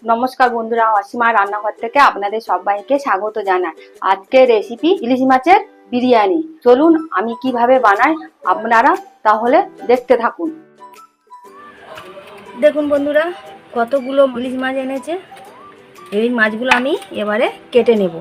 নমস্কার বন্ধুরা, অসীমা রান্নাঘর থেকে আপনাদের সবাইকে স্বাগত জানাই। আজকের রেসিপি ইলিশ মাছের বিরিয়ানি। চলুন আমি কিভাবে বানাই আপনারা তাহলে দেখতে থাকুন। দেখুন বন্ধুরা, কতগুলো ইলিশ মাছ এনেছে। এই মাছগুলো আমি এবারে কেটে নেব।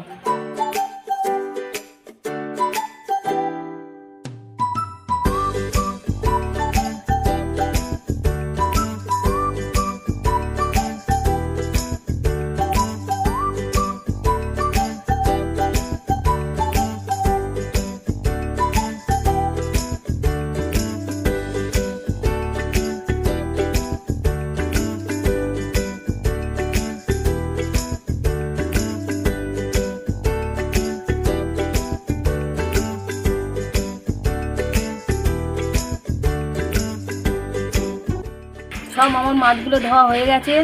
সব আমার মাছগুলো ধোয়া হয়ে গেছে,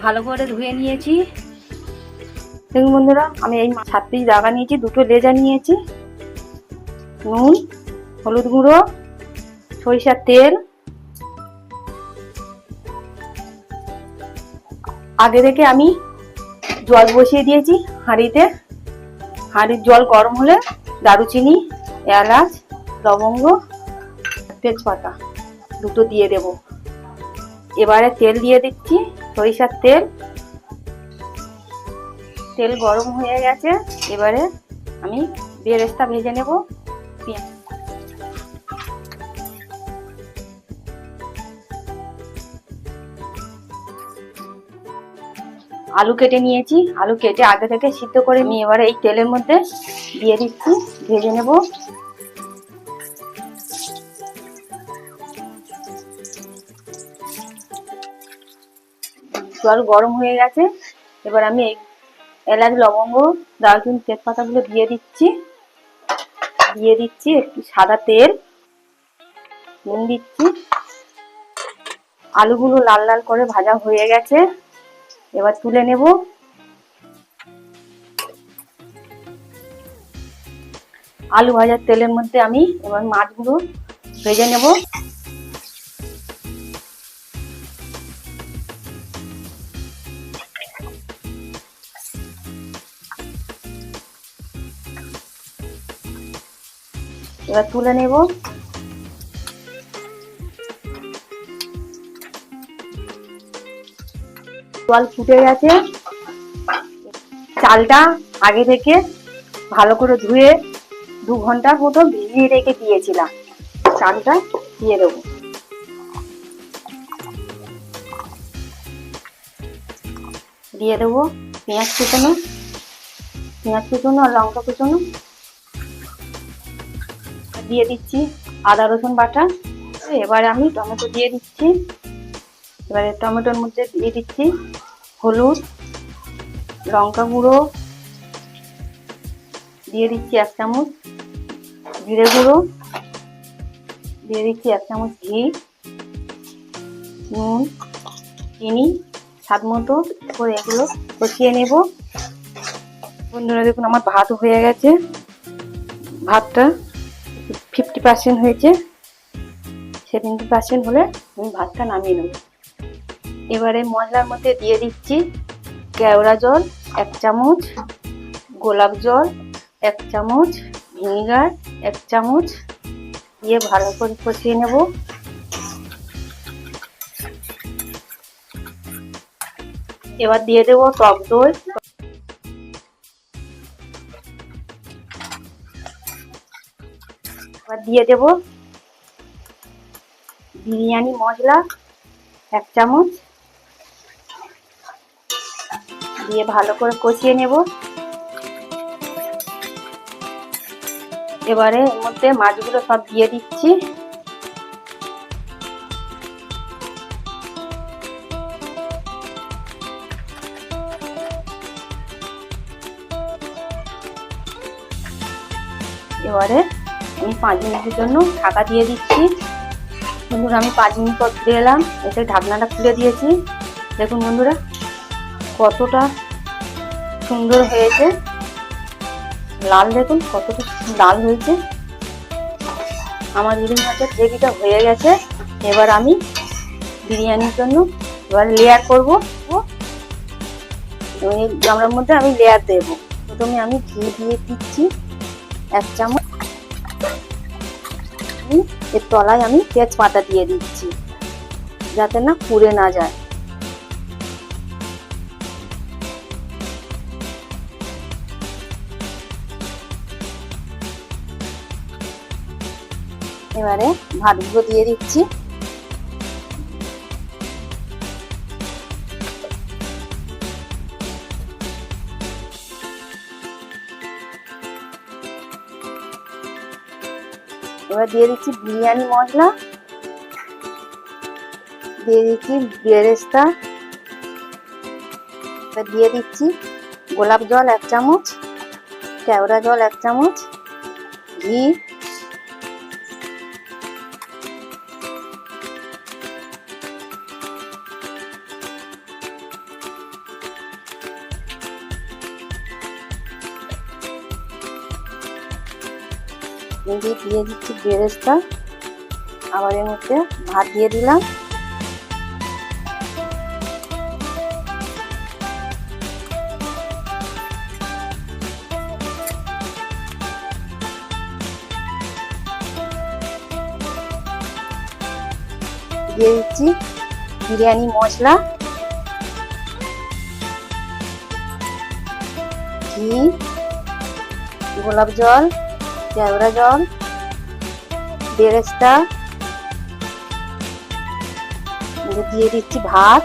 ভালো করে ধুয়ে নিয়েছি। দেখুন বন্ধুরা, আমি এই 7 পিস দাগা নিয়েছি, 2টো লেজা নিয়েছি, নুন, হলুদ গুঁড়ো, সরিষার তেল। আগে থেকে আমি জল বসিয়ে দিয়েছি হাঁড়িতে। হাঁড়ির জল গরম হলে দারুচিনি, এলাচ, লবঙ্গ, তেজপাতা 2টো দিয়ে দেব। এবারে তেল দিয়ে দিচ্ছি, সরিষার তেল। তেল গরম হয়ে গেছে, এবারে আমি বেরেস্তা ভেজে নেব। আলু কেটে নিয়েছি, আলু কেটে আগে থেকে সিদ্ধ করে নিয়ে এবারে এই তেলের মধ্যে দিয়ে দিচ্ছি, ভেজে নেব। জল গরম হয়ে গেছে, এবার আমি এই এলাচ, লবঙ্গ, দারুচিনি, তেজপাতাগুলো দিয়ে দিচ্ছি একটু সাদা তেল, নুন দিচ্ছি। আলুগুলো লাল লাল করে ভাজা হয়ে গেছে, এবার তুলে নেব। আলু ভাজার তেলের মধ্যে আমি এবার মাছগুলো ভেজে নেব। এবার তুলে নেব। জল ফুটে গেছে, চালটা আগে থেকে ভালো করে ধুয়ে 2 ঘন্টার মতো ভিজিয়ে রেখে দিয়েছিলাম। চালটা দিয়ে দেবো। দিয়ে দেবো পেঁয়াজ কুচোনো আর লঙ্কা কুচোনো। দিয়ে দিচ্ছি আদা রসুন বাটা। এবারে আমি টমেটো দিয়ে দিচ্ছি। এবারে টমেটোর মধ্যে দিয়ে দিচ্ছি হলুদ, লঙ্কা গুঁড়ো, দিয়ে দিচ্ছি 1 চামচ জিরে গুঁড়ো, দিয়ে দিচ্ছি 1 চামচ ঘি, নুন, চিনি স্বাদ মতো করে এগুলো কষিয়ে নেব। বন্ধুরা দেখুন, আমার ভাত হয়ে গেছে। ভাতটা 50% হয়েছে, 70% হলে আমি ভাতটা নামিয়ে নেব। এবারে মশলার মধ্যে দিয়ে দিচ্ছি কেওড়া জল 1 চামচ, গোলাপ জল 1 চামচ, ভিনিগার 1 চামচ দিয়ে ভালো করে কষিয়ে নেব। এবার দিয়ে দেব টক দই। এবার দিয়ে দেব বিরিয়ানি মশলা 1 চামচ দিয়ে ভালো করে কষিয়ে নেব। এবারে এর মধ্যে মাছগুলো সব দিয়ে দিচ্ছি। এবারে আমি 5 মিনিটের জন্য ঢাকা দিয়ে দিচ্ছি। বন্ধুরা, আমি 5 মিনিট পর ফিরে এলাম, এসে ঢাকনাটা খুলে দিয়েছি। দেখুন বন্ধুরা, কতটা সুন্দর হয়েছে, লাল। দেখুন কতটা লাল হয়েছে। আমার ইলিশ মাছের গ্রেভিটা হয়ে গেছে। এবার আমি বিরিয়ানির জন্য এবার লেয়ার করব। এই গামলার মধ্যে আমি লেয়ার দেবো। প্রথমে আমি ঘি দিয়ে দিচ্ছি 1 চামচ, এর তলায় আমি তেজপাতা দিয়ে দিচ্ছি যাতে না পুড়ে না যায়। এবারে ভাতগুলো দিয়ে দিচ্ছি। এবার দিয়ে দিচ্ছি বিরিয়ানি মশলা, দিয়ে দিচ্ছি বেরেস্তা, এবার দিয়ে দিচ্ছি গোলাপ জল 1 চামচ, কেওড়া জল 1 চামচ, ঘি, দিয়ে দিচ্ছি বেরেস্তা, আবার এর মধ্যে ভাত দিয়ে দিলাম। দিয়ে দিচ্ছি বিরিয়ানি মশলা, ঘি, গোলাপ জল, কেওড়া জল, বেরেস্তা, দিয়ে দিচ্ছি ভাত।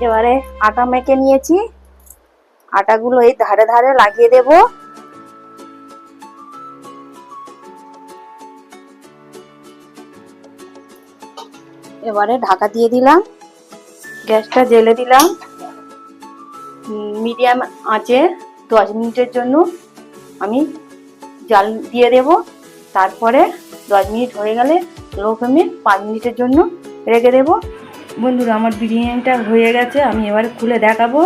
এবারে আটা মেখে নিয়েছি, আটাগুলো এই ধারে ধারে লাগিয়ে দেব। এবারে ঢাকা দিয়ে দিলাম, গ্যাসটা জ্বেলে দিলাম। মিডিয়াম আঁচে 10 মিনিটের জন্য আমি জাল দিয়ে দেব। তারপরে 10 মিনিট হয়ে গেলে লো ফ্লেমে 5 মিনিটের জন্য রেখে দেব। বন্ধুরা, আমার বিরিয়ানিটা হয়ে গেছে, আমি এবারে খুলে দেখাবো।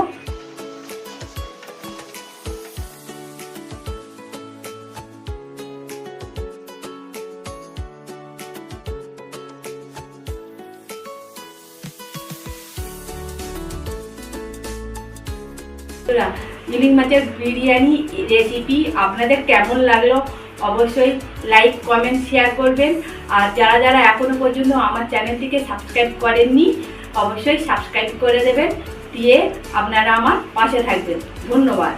ইলিশ মাছের বিরিয়ানি রেসিপি আপনাদের কেমন লাগলো অবশ্যই লাইক, কমেন্ট, শেয়ার করবেন। আর যারা যারা এখনো পর্যন্ত আমার চ্যানেলটিকে সাবস্ক্রাইব করেননি অবশ্যই সাবস্ক্রাইব করে দেবেন, দিয়ে আপনারা আমার পাশে থাকবেন। ধন্যবাদ।